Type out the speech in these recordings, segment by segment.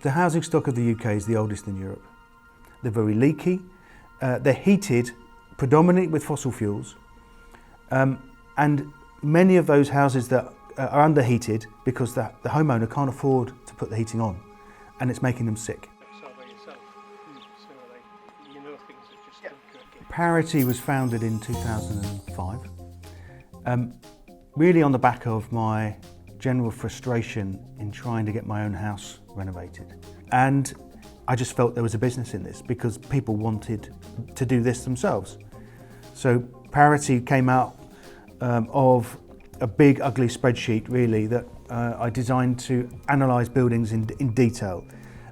The housing stock of the UK is the oldest in Europe. They're very leaky, they're heated predominantly with fossil fuels, and many of those houses that are underheated because the homeowner can't afford to put the heating on, and it's making them sick. Cotality was founded in 2005, really on the back of my general frustration in trying to get my own house renovated. And I just felt there was a business in this because people wanted to do this themselves. So Cotality came out of a big ugly spreadsheet really that I designed to analyse buildings in detail.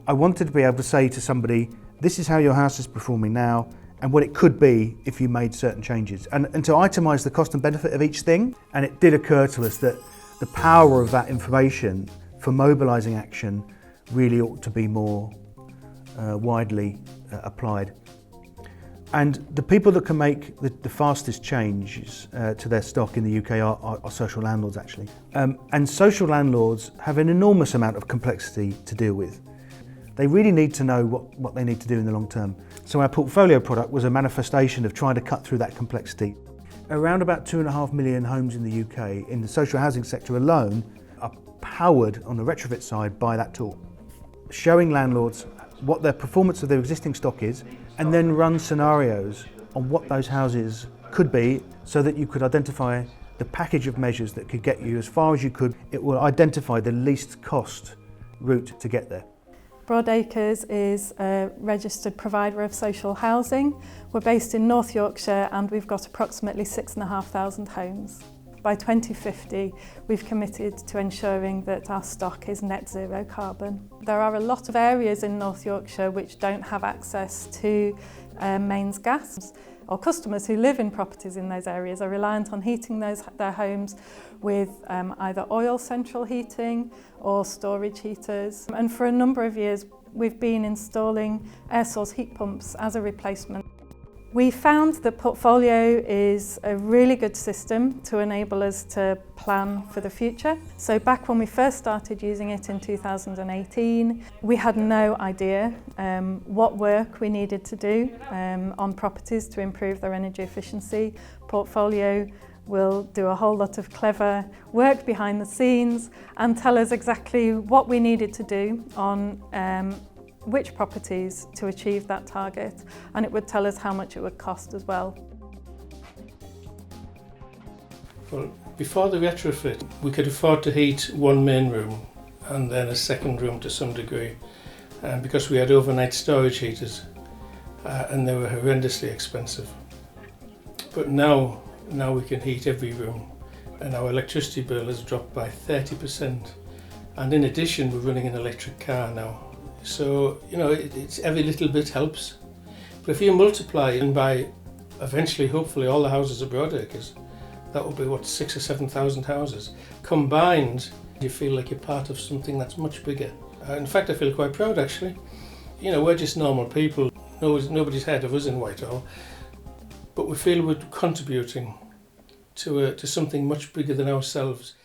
I wanted to be able to say to somebody, this is how your house is performing now and what it could be if you made certain changes, and to itemise the cost and benefit of each thing. And it did occur to us that the power of that information for mobilising action really ought to be more widely applied. And the people that can make the fastest changes to their stock in the UK are social landlords actually. And social landlords have an enormous amount of complexity to deal with. They really need to know what they need to do in the long term. So our portfolio product was a manifestation of trying to cut through that complexity. Around about 2.5 million homes in the UK in the social housing sector alone are powered on the retrofit side by that tool, showing landlords what their performance of their existing stock is, and then run scenarios on what those houses could be so that you could identify the package of measures that could get you as far as you could. It will identify the least cost route to get there. Broadacres is a registered provider of social housing. We're based in North Yorkshire and we've got approximately 6,500 homes. By 2050, we've committed to ensuring that our stock is net zero carbon. There are a lot of areas in North Yorkshire which don't have access to mains gas. Or customers who live in properties in those areas are reliant on heating their homes with either oil central heating or storage heaters. And for a number of years, we've been installing air source heat pumps as a replacement. We found that Portfolio is a really good system to enable us to plan for the future. So back when we first started using it in 2018, we had no idea what work we needed to do on properties to improve their energy efficiency. Portfolio will do a whole lot of clever work behind the scenes and tell us exactly what we needed to do on which properties to achieve that target, and it would tell us how much it would cost as well. Well, before the retrofit, we could afford to heat one main room and then a second room to some degree, because we had overnight storage heaters and they were horrendously expensive. But now we can heat every room, and our electricity bill has dropped by 30%. And in addition, we're running an electric car now. So, you know, it's every little bit helps. But if you multiply and by eventually, hopefully, all the houses are Broadacres, that will be, what, 6,000 or 7,000 houses. Combined, you feel like you're part of something that's much bigger. In fact, I feel quite proud, actually. You know, we're just normal people. Nobody's heard of us in Whitehall. But we feel we're contributing to something much bigger than ourselves.